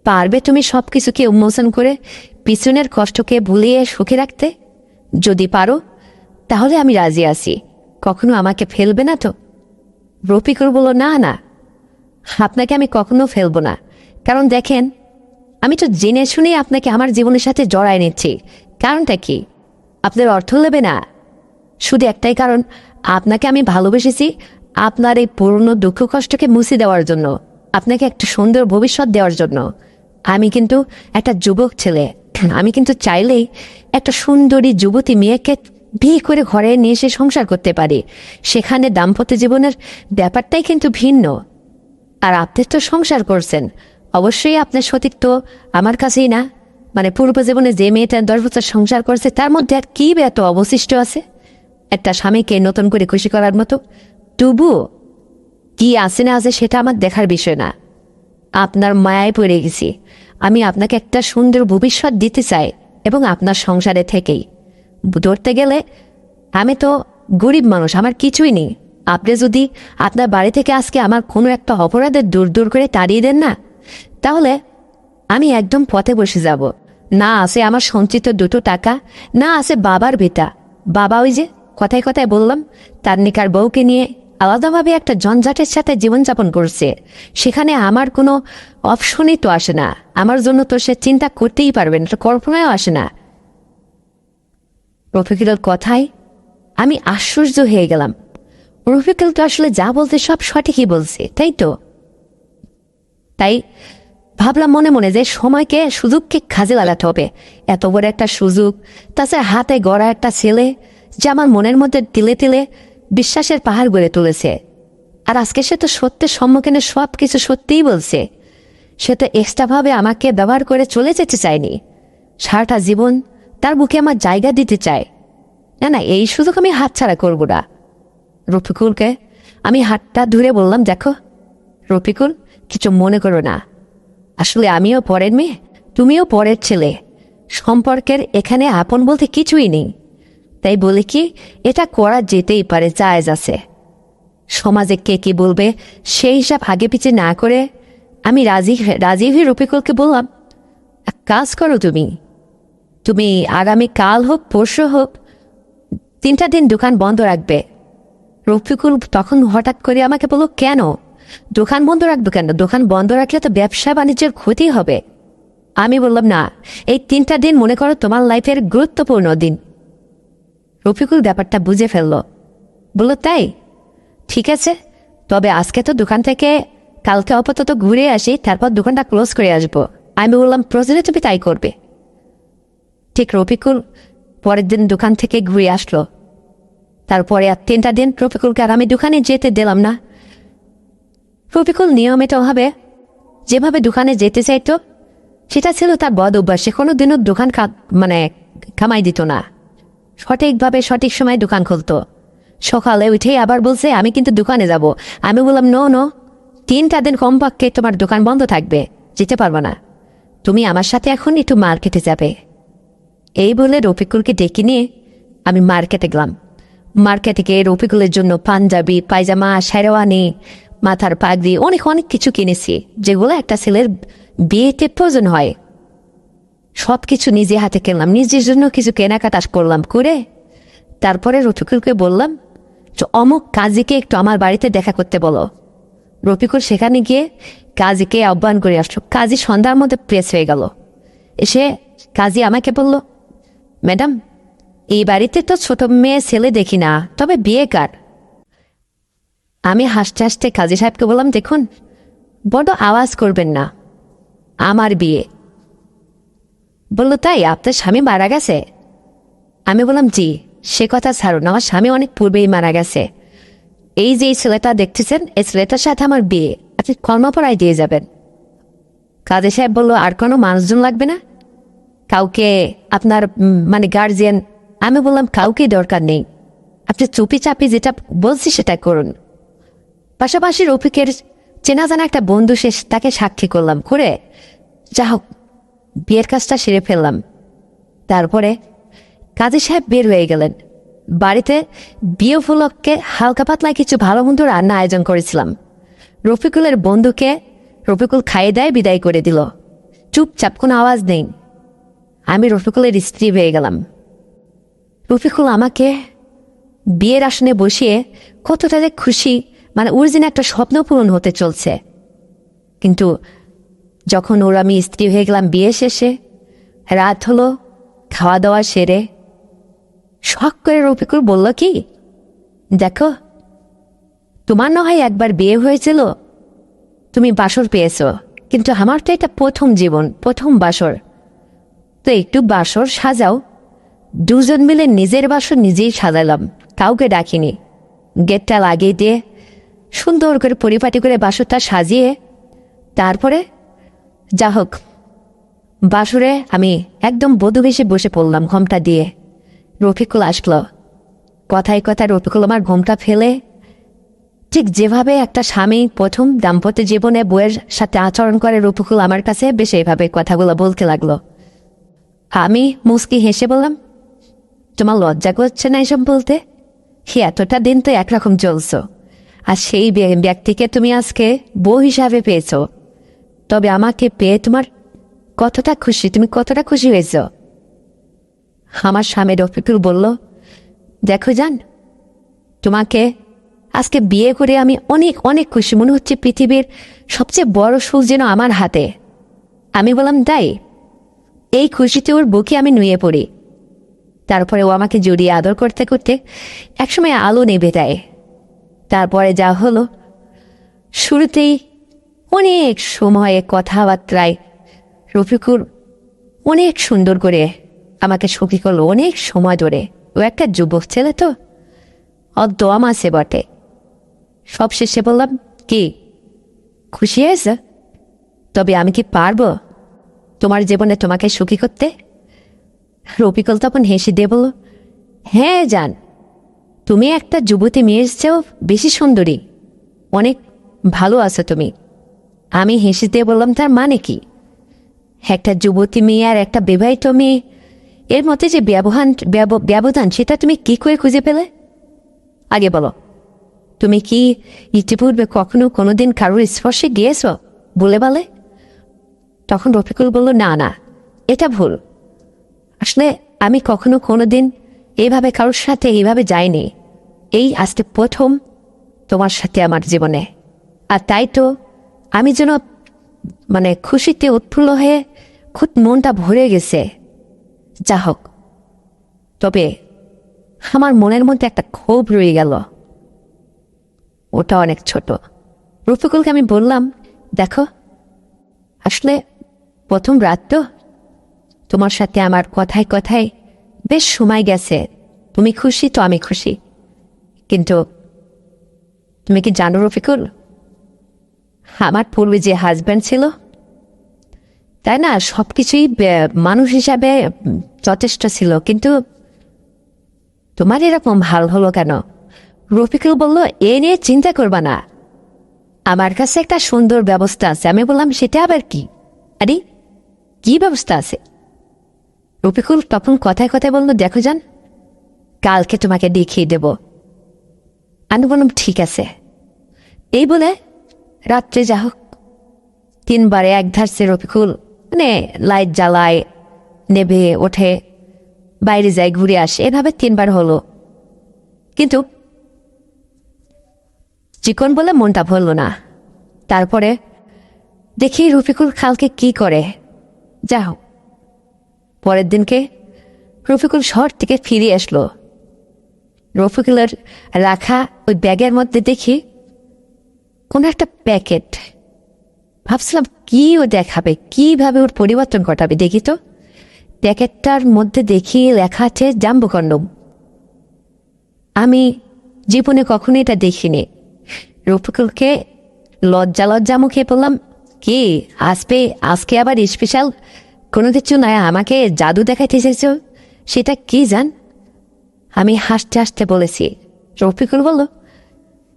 পারবে তুমি সব কিছুকে উন্মোচন করে পিছনের কষ্টকে ভুলিয়ে সুখে রাখতে? যদি পারো তাহলে আমি রাজি আছি। কখনো আমাকে ফেলবে না তো? রফিকুল বলল, না না, আপনাকে আমি কখনো ফেলবো না। কারণ দেখেন, আমি তো জেনে শুনেই আপনাকে আমার জীবনের সাথে জড়ায় নিচ্ছি। কারণটা কি? আপনার অর্থ নেবে না, শুধু একটাই কারণ, আপনাকে আমি ভালোবেসেছি আপনার এই পুরনো দুঃখ কষ্টকে মুছে দেওয়ার জন্য, আপনাকে একটা সুন্দর ভবিষ্যৎ দেওয়ার জন্য। আমি কিন্তু একটা যুবক ছেলে, আমি কিন্তু চাইলেই একটা সুন্দরী যুবতী মেয়েকে বিয়ে করে ঘরে নিয়ে এসে সংসার করতে পারি। সেখানে দাম্পত্য জীবনের ব্যাপারটাই কিন্তু ভিন্ন। আর আপনি তো সংসার করছেন, অবশ্যই আপনার সতীত্ব আমার কাছেই না। মানে পূর্ব জীবনে যে মেয়েটা 10 বছর সংসার করছে তার মধ্যে আর কি এত অবশিষ্ট আছে একটা স্বামীকে নতুন করে খুশি করার মতো? তবুও কি আছে না আছে সেটা আমার দেখার বিষয় না। আপনার মায়ায় পড়ে গেছি। আমি আপনাকে একটা সুন্দর ভবিষ্যৎ দিতে চাই এবং আপনার সংসারে থেকেই ধরতে গেলে আমি তো গরিব মানুষ, আমার কিছুই নেই। আপনি যদি আপনার বাড়ি থেকে আজকে আমার কোনো একটা অপরাধের দূর দূর করে তাড়িয়ে দেন না, তাহলে আমি একদম পথে বসে যাব। না আছে আমার সঞ্চিত 2 টাকা, না আছে বাবার ভিটা। বাবা ওই যে কথায় কথায় বললাম তার নিকার বউকে নিয়ে আলাদাভাবে একটা জঞ্জাটের সাথে জীবনযাপন করছে, সেখানে আমার কোনো অপশনই তো আসে না। আমার জন্য তো সে চিন্তা করতেই পারবে না, কল্পনায়ও আসে না। রফিকুলের কথায় আমি আশ্চর্য হয়ে গেলাম। রফিকুল তো আসলে যা বলতে সব সঠিকই বলছে, তাই তো? তাই ভাবলাম মনে মনে যে সময়কে সুযোগকে কাজে লাগাতে হবে। এত বড় একটা সুযোগ, তাছাড়া হাতে গড়া একটা ছেলে যে আমার মনের মধ্যে তিলে তিলে বিশ্বাসের পাহাড় গড়ে তুলেছে। আর আজকে সে তো সত্যের সম্মুখীনে সব কিছু সত্যিই বলছে। সে তো এক্সট্রাভাবে আমাকে ব্যবহার করে চলে যেতে চায়নি, সারাটা জীবন তার বুকে আমার জায়গা দিতে চায়। না না, এই সুযোগ আমি হাতছাড়া করব না। রফিকুলকে আমি হাতটা ধরে বললাম, দেখো রফিকুল, কিছু মনে করো না, আসলে আমিও পরের মেয়ে, তুমিও পরের ছেলে, সম্পর্কের এখানে আপন বলতে কিছুই নেই। তাই বলে কি এটা করা যেতেই পারে, জায়েজ আছে। সমাজে কে কি বলবে সেই হিসাব আগে পিছে না করে আমি রাজি হয়ে রফিকুলকে বললাম, এক কাজ করো, তুমি আগামী কাল হোক পরশু হোক 3টা দিন দোকান বন্ধ রাখবে। রফিকুল তখন হঠাৎ করে আমাকে বলল, কেন দোকান বন্ধ রাখবো? কেন দোকান বন্ধ রাখলে তো ব্যবসা বাণিজ্যের ক্ষতি হবে। আমি বললাম, না, এই 3টা দিন মনে করো তোমার লাইফের গুরুত্বপূর্ণ দিন। রফিকুল ব্যাপারটা বুঝে ফেলল, বলল, তাই ঠিক আছে, তবে আজকে তো দোকান থেকে কালকে আপাতত ঘুরে আসি, তারপর দোকানটা ক্লোজ করে আসবো। আমি বললাম, প্রয়োজনে তুমি তাই করবে। ঠিক রফিকুল পরের দিন দোকান থেকে ঘুরে আসলো। তারপরে আর 3টা দিন রফিকুলকে আর আমি দোকানে যেতে দিলাম না। রফিকুল নিয়মিতভাবে যেভাবে দোকানে যেতে চাইতো সেটা ছিল তার বদ অভ্যাস। সে কোনো দিনও দোকান কামাই দিত না, সঠিকভাবে সঠিক সময় দোকান খুলতো। সকালে উঠেই আবার বলছে, আমি কিন্তু দোকানে যাব। আমি বললাম, নো, 3টা দিন কমপক্ষে তোমার দোকান বন্ধ থাকবে, যেতে পারবো না। তুমি আমার সাথে এখন একটু মার্কেটে যাবে। এই বলে রফিকুলকে ডেকে নিয়ে আমি মার্কেটে গেলাম। মার্কেটে গিয়ে রফিকুলের জন্য পাঞ্জাবি, পায়জামা, শেরওয়ানি, মাথার পাগড়ি, অনেক অনেক কিছু কিনেছি, যেগুলো একটা ছেলের বিয়েতে প্রয়োজন হয়। সব কিছু নিজে হাতে কিনলাম, নিজের জন্য কিছু কেনাকাটা করলাম। করে তারপরে রফিকুলকে বললাম, অমুক কাজীকে একটু আমার বাড়িতে দেখা করতে বলো। রফিকুল সেখানে গিয়ে কাজীকে আহ্বান করে আসলো। কাজী সন্ধ্যার মধ্যে প্রেস হয়ে গেল। এসে কাজী আমাকে বলল, ম্যাডাম, এই বাড়িতে তো ছোট মেয়ে ছেলে দেখি না, তবে বিয়ে কার? আমি হাসতে হাসতে কাজী সাহেবকে বললাম, দেখুন, বড় আওয়াজ করবেন না, আমার বিয়ে। বলল, তাই আপনার স্বামী মারা গেছে? আমি বললাম, জি। সে কথা ছাড়ুন, আমার স্বামী অনেক পূর্বেই মারা গেছে। এই যে ছেলেটা দেখতেছেন, এই ছেলেটার সাথে আমার বিয়ে, আপনি কর্মপড়ায় দিয়ে যাবেন। কাজী সাহেব বলল, আর কোনো মানুষজন লাগবে না? কাউকে আপনার গার্জিয়ান? আমি বললাম, কাউকে দরকার নেই, আপনি চুপি চাপি যেটা বলছি সেটা করুন। পাশাপাশি রফিকের চেনা জানা একটা বন্ধু, সে তাকে সাক্ষী করলাম, করে যা হোক বিয়ের কাজটা সেরে ফেললাম। তারপরে কাজী সাহেব বের হয়ে গেলেন। বাড়িতে বিয়ে উপলক্ষে হালকা পাতলা কিছু ভালো মন্দ রান্না আয়োজন করেছিলাম। রফিকুলের বন্ধুকে রফিকুল খাইয়ে দেয়, বিদায় করে দিল। চুপচাপ, কোনো আওয়াজ নেই। আমি রফিকুলের স্ত্রী হয়ে গেলাম। রফিকুল আমাকে বিয়ের আসনে বসিয়ে কতটা যে খুশি, ওর যেন একটা স্বপ্ন পূরণ হতে চলছে। কিন্তু যখন আমি স্ত্রী হয়ে গেলাম, বিয়ে শেষে রাত হলো, খাওয়া দাওয়া সেরে শখ করে রফিকুল বলল, কি দেখো, তোমার না হয় একবার বিয়ে হয়েছিল, তুমি বাসর পেয়েছ, কিন্তু আমার তো এটা প্রথম জীবন, প্রথম বাসর, তো একটু বাসর সাজাও। দুজন মিলে নিজের বাসর নিজেই সাজালাম, কাউকে ডাকিনি। গেটটা লাগিয়ে দিয়ে সুন্দর করে পরিপাটি করে বাসরটা সাজিয়ে, তারপরে যা হোক বাসরে আমি একদম বধূ বেশে বসে পড়লাম ঘোমটা দিয়ে। রফিকুল আসলো। কথায় কথায় রফিকুল আমার ঘোমটা ফেলে, ঠিক যেভাবে একটা স্বামী প্রথম দাম্পত্য জীবনে বউয়ের সাথে আচরণ করে, রফিকুল আমার কাছে বেশ এইভাবে কথাগুলো বলতে লাগলো। আমি মুস্কি হেসে বললাম, তোমার লজ্জা করছে না এসব বলতে? এতটা দিন তো একরকম চলছ, আর সেই ব্যক্তিকে তুমি আজকে বউ হিসাবে পেয়েছ, তবে আমাকে পেয়ে তোমার কতটা খুশি, তুমি কতটা খুশি হয়েছ? আমার স্বামী রফিকুল বলল, দেখো জান, তোমাকে আজকে বিয়ে করে আমি অনেক অনেক খুশি। মনে হচ্ছে পৃথিবীর সবচেয়ে বড় সুখ যেন আমার হাতে। আমি বললাম তাই? এই খুশিতে ওর বুকে আমি নুয়ে পড়ি। তারপরে ও আমাকে জড়িয়ে আদর করতে করতে একসময় আলো নেভে দেয়। তারপরে যা হলো, শুরুতেই অনেক সময়ে কথাবার্তায় রফিকুর অনেক সুন্দর করে আমাকে সখী করলো অনেক সময় ধরে। ও একটা যুবক ছেলে তো, অদম আছে বটে। সব শেষে বললাম, কি খুশি হয়েছে? তবে আমি কি পারবো তোমার জীবনে তোমাকে সুখী করতে? রফিকুল তখন হেসে দিয়ে বলল, হ্যাঁ জান, তুমি একটা যুবতী মেয়ের চেয়েও বেশি সুন্দরী, অনেক ভালো আছো তুমি। আমি হেসে দিয়ে বললাম, তার মানে কি? একটা যুবতী মেয়ে আর একটা বিবাহিত মেয়ে, এর মধ্যে যে ব্যবধান সেটা তুমি কি করে খুঁজে পেলে? আগে বলো, তুমি কি ইতিপূর্বে কখনো কোনোদিন কারোর স্পর্শে গিয়েছ বলে বলে? তখন রফিকুল বলল, না না, এটা ভুল। আসলে আমি কখনো কোনোদিন এইভাবে কারোর সাথে এইভাবে যাইনি। এই আজকে প্রথম তোমার সাথে আমার জীবনে। আর তাই তো আমি যেন খুশিতে উৎফুল্ল হয়ে খুব মনটা ভরে গেছে। যা হোক, তবে আমার মনের মধ্যে একটা ক্ষোভ রয়ে গেল, ওটা অনেক ছোট। রফিকুলকে আমি বললাম, দেখো, আসলে প্রথম রাত তো, তোমার সাথে আমার কথায় কথায় বেশ সময় গেছে। তুমি খুশি তো আমি খুশি, কিন্তু তুমি কি জানো রফিকুল, আমার পূর্বে যে হাজব্যান্ড ছিল, তাই না, সবকিছুই মানুষ হিসাবে যথেষ্ট ছিল, কিন্তু তোমার এরকম হাল হলো কেন? রফিকুল বলল, এ নিয়ে চিন্তা করবা না, আমার কাছে একটা সুন্দর ব্যবস্থা আছে। আমি বললাম, সেটা আবার কি? আরে কি ব্যবস্থা আছে? রফিকুল তখন কথায় কথায় বলল, দেখো জান, কালকে তোমাকে দেখিয়ে দেব। আমি বললাম, ঠিক আছে। এই বলে রাত্রে যা হোক 3 বারে এক ধারছে রফিকুল, লাইট জ্বালায়, নেভে ওঠে, বাইরে যায়, ঘুরে আসে, এভাবে 3 বার হলো। কিন্তু চিকন বলে মনটা ভরল না। তারপরে দেখি রফিকুল কালকে কি করে। যা হোক, পরের দিনকে রফিকুল শহর থেকে ফিরে আসলো। রফিকুলের রাখা ওই ব্যাগের মধ্যে দেখি কোন একটা প্যাকেট। ভাবছিলাম কি ও দেখাবে, কিভাবে ওর পরিবর্তন ঘটাবে। দেখি তো প্যাকেটটার মধ্যে দেখি লেখা আছে জাম্বু কন্ডম। আমি জীবনে কখনো এটা দেখিনি। রফিকুলকে লজ্জা লজ্জা মুখে বললাম, কি আজকে আবার স্পেশাল কোনো কিছু নয়, আমাকে জাদু দেখাইতে চাইছ, সেটা কি জান? আমি হাসতে হাসতে বলেছি। রফিকুল বলল,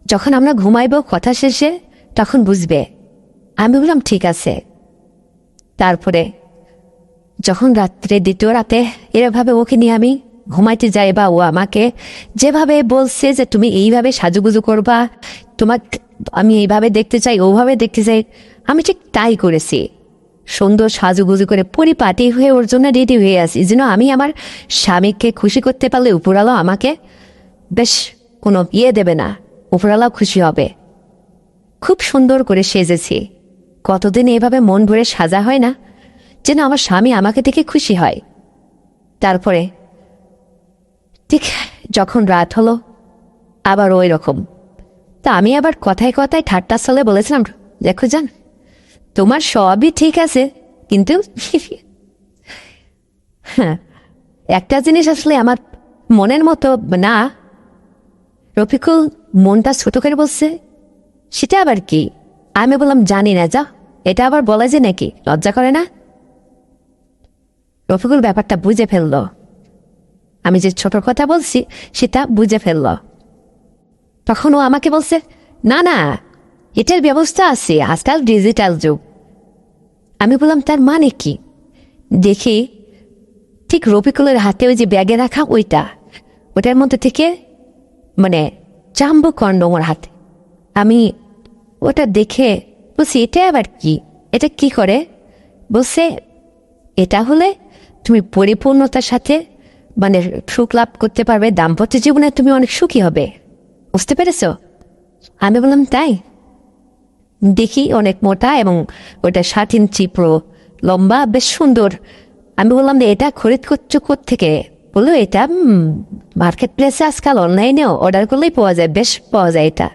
যখন আমরা ঘুমাইব কথা শেষে তখন বুঝবে। আমি বললাম, ঠিক আছে। তারপরে যখন রাত্রে 2য় রাতে এভাবে ওকে নিয়ে আমি ঘুমাইতে যাই, বা ও আমাকে যেভাবে বলছে যে তুমি এইভাবে সাজুগুজু করবা, আমি এইভাবে দেখতে চাই, ওভাবে দেখতে চাই, আমি ঠিক তাই করেছি। সুন্দর সাজুগুজু করে পরিপাটি হয়ে ওর জন্য রেডি হয়ে আসি, যেন আমি আমার স্বামীকে খুশি করতে পারলে উপরালাও আমাকে বেশ কোনো দেবে না, উপরালাও খুশি হবে। খুব সুন্দর করে সেজেছি। কতদিন এভাবে মন ভরে সাজা হয় না, যেন আমার স্বামী আমাকে দেখে খুশি হয়। তারপরে ঠিক যখন রাত হলো, আবার ওই রকম। তা আমি আবার কথায় কথায় ঠাট্টা ছলে বলেছিলাম, দেখো জান, তোমার সবই ঠিক আছে, কিন্তু হ্যাঁ, একটা জিনিস আসলে আমার মনের মতো না। রফিকুল মনটা ছোট করে বলছে, সেটা আবার কি? আমি বললাম, জানি না, যা, এটা আবার বলা যায় নাকি, লজ্জা করে না? রফিকুল ব্যাপারটা বুঝে ফেলল, আমি যে ছোট কথা বলছি সেটা বুঝে ফেলল। তখন ও আমাকে বলছে, না না, এটার ব্যবস্থা আছে, আজকাল ডিজিটাল যুগ। আমি বললাম, তার মানে কি? দেখি ঠিক রফিকুলের হাতে ওই যে ব্যাগে রাখা ওটার মধ্যে থেকে জাম্বু কন্ডম ওর হাতে। আমি ওটা দেখে বলছি, এটা আবার কি, এটা কি করে? বলছে, এটা হলে তুমি পরিপূর্ণতার সাথে মানে সুখ লাভ করতে পারবে, দাম্পত্য জীবনে তুমি অনেক সুখী হবে। বুঝতে পেরেছ? আমি বললাম তাই। দেখি অনেক মোটা এবং ওটা 7 ইঞ্চি পুরো লম্বা, বেশ সুন্দর। আমি বললাম যে এটা খরিদ করছো থেকে? বললো এটা মার্কেট প্লেসে আজকাল অনলাইনেও অর্ডার করলেই পাওয়া যায়, বেশ পাওয়া যায় এটা।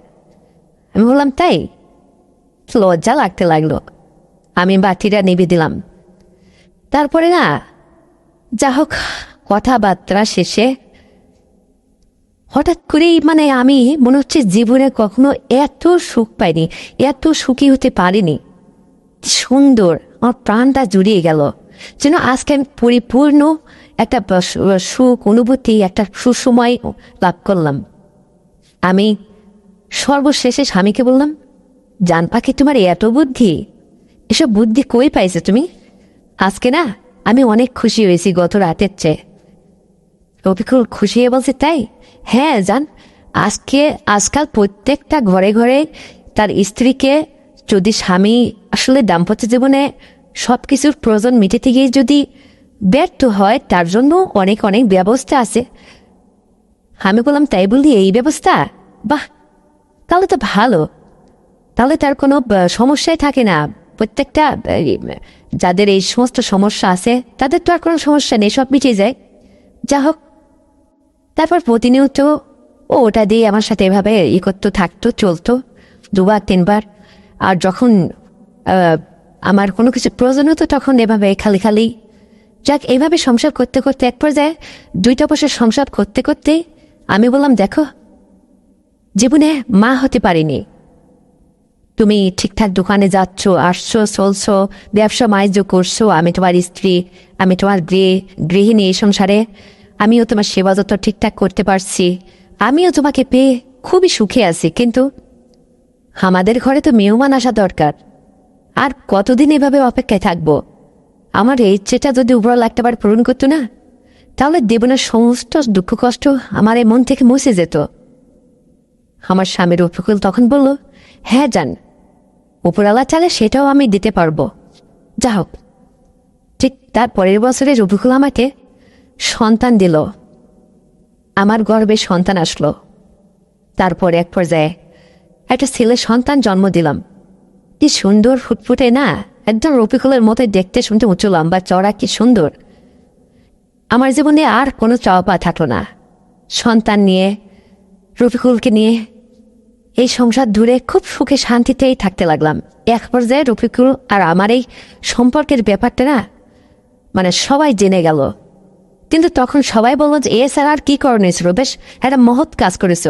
আমি বললাম তাই। লজ্জা লাগতে লাগলো। আমি বাটিটা নিভে দিলাম। তারপরে না, যা হোক, কথাবার্তা শেষে হঠাৎ করেই মানে আমি মনে হচ্ছে জীবনে কখনো এত সুখ পাইনি, এত সুখী হতে পারিনি। সুন্দর, আমার প্রাণটা জুড়িয়ে গেল, যেন আজকে আমি পরিপূর্ণ একটা সুখ অনুভূতি, একটা সুসময় লাভ করলাম। আমি সর্বশেষে স্বামীকে বললাম, জান পাখি তোমার এত বুদ্ধি, এসব বুদ্ধি কই পাইছে তুমি? আজকে না আমি অনেক খুশি হয়েছি গত রাতের চেয়ে। রফিকুল খুশি হয়ে বলছে তাই? হ্যাঁ জান, আজকাল প্রত্যেকটা ঘরে ঘরে তার স্ত্রীকে, যদি স্বামী আসলে দাম্পত্য জীবনে সব কিছুর প্রয়োজন মিটাতে গিয়ে যদি ব্যর্থ হয়, তার জন্য অনেক অনেক ব্যবস্থা আছে। আমি বললাম তাই বলি এই ব্যবস্থা? বাহ, তাহলে তো ভালো। তাহলে তার কোনো সমস্যাই থাকে না। প্রত্যেকটা যাদের এই সমস্ত সমস্যা আছে তাদের তো আর কোনো সমস্যা নেই, সব মিটে যায়। যা হোক, তারপর প্রতিনিয়ত ওটা দিয়ে আমার সাথে এভাবে করতে থাকতো, চলতো 2বার 3বার। আর যখন আমার কোনো কিছু প্রয়োজন হতো তখন এভাবে খালি খালি যাক, এইভাবে সংসার করতে করতে এক পর্যায়ে 2টা বছর সংসার করতে করতে আমি বললাম, দেখো, জীবনে মা হতে পারিনি। তুমি ঠিকঠাক দোকানে যাচ্ছ, আসছো, চলছো, ব্যবসা বাণিজ্য করছো, আমি তোমার স্ত্রী, আমি তোমার গৃহিণী এই সংসারে। আমিও তোমার সেবা যত্ন ঠিকঠাক করতে পারছি, আমিও তোমাকে পেয়ে খুবই সুখে আছি। কিন্তু আমাদের ঘরে তো মেহমান আসা দরকার। আর কতদিন এভাবে অপেক্ষায় থাকবো? আমার এই ইচ্ছেটা যদি উপরওয়ালা একটাবার পূরণ করতো না, তাহলে জীবনের সমস্ত দুঃখ কষ্ট আমার এই মন থেকে মুছে যেত। আমার স্বামীর রফিকুল তখন বলল, হ্যাঁ জান, উপরওয়ালা চালে সেটাও আমি দিতে পারবো। যা হোক, ঠিক তার পরের বছরে রফিকুল আমাকে সন্তান দিল। আমার গর্ভে সন্তান আসলো। তারপর এক পর্যায়ে একটা ছেলের সন্তান জন্ম দিলাম। কি সুন্দর, ফুটফুটে না, একদম রফিকুলের মতো দেখতে, শুনতে উঁচু লম্বা চড়া, কি সুন্দর। আমার জীবনে আর কোনো চাওয়া পাওয়া থাকলো না। সন্তান নিয়ে, রফিকুলকে নিয়ে এই সংসার দূরে খুব সুখে শান্তিতেই থাকতে লাগলাম। এক পর্যায়ে রফিকুল আর আমার এই সম্পর্কের ব্যাপারটা না মানে সবাই জেনে গেল। কিন্তু তখন সবাই বলল যে এ স্যার আর কি করণেছ, বেশ একটা মহৎ কাজ করেছ।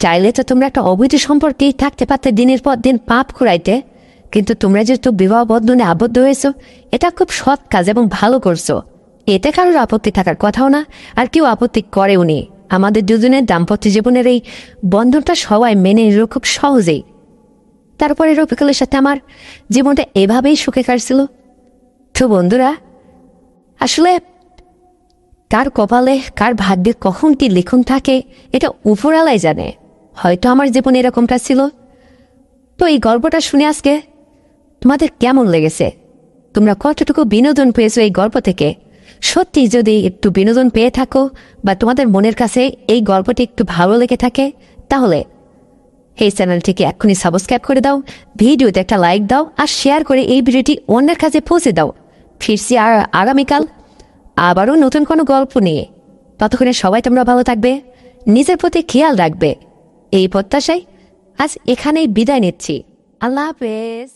চাইলে তো তোমরা একটা অবৈধ সম্পর্কেই থাকতে পারতে, দিনের পর দিন পাপ করাইতে। কিন্তু তোমরা যেহেতু বিবাহ বন্ধনে আবদ্ধ হয়েছ, এটা খুব সৎ কাজ এবং ভালো করছো। এতে কারোর আপত্তি থাকার কথাও না, আর কেউ আপত্তি করেও নি। আমাদের দুজনের দাম্পত্য জীবনের এই বন্ধনটা সবাই মেনে নিল খুব সহজেই। তারপরে রফিকুলের সাথে আমার জীবনটা এভাবেই সুখে কাটছিল। তো বন্ধুরা, আসলে কার কপালে, কার ভাগ্যে কখন কি লিখন থাকে এটা উপরওয়ালাই জানে। হয়তো আমার জীবনে এরকমটা ছিল। তো এই গল্পটা শুনে আজকে তোমাদের কেমন লেগেছে? তোমরা কতটুকু বিনোদন পেয়েছো এই গল্প থেকে? সত্যি যদি একটু বিনোদন পেয়ে থাকো বা তোমাদের মনের কাছে এই গল্পটি একটু ভালো লেগে থাকে, তাহলে এই চ্যানেলটিকে এক্ষুনি সাবস্ক্রাইব করে দাও, ভিডিওতে একটা লাইক দাও, আর শেয়ার করে এই ভিডিওটি অন্যের কাছে পৌঁছে দাও। ফিরছি আর আগামীকাল আবারও নতুন কোনো গল্প নিয়ে। ততক্ষণে সবাই তোমরা ভালো থাকবে, নিজের প্রতি খেয়াল রাখবে, এই প্রত্যাশায় আজ এখানেই বিদায় নিচ্ছি। আল্লাহ হাফেজ।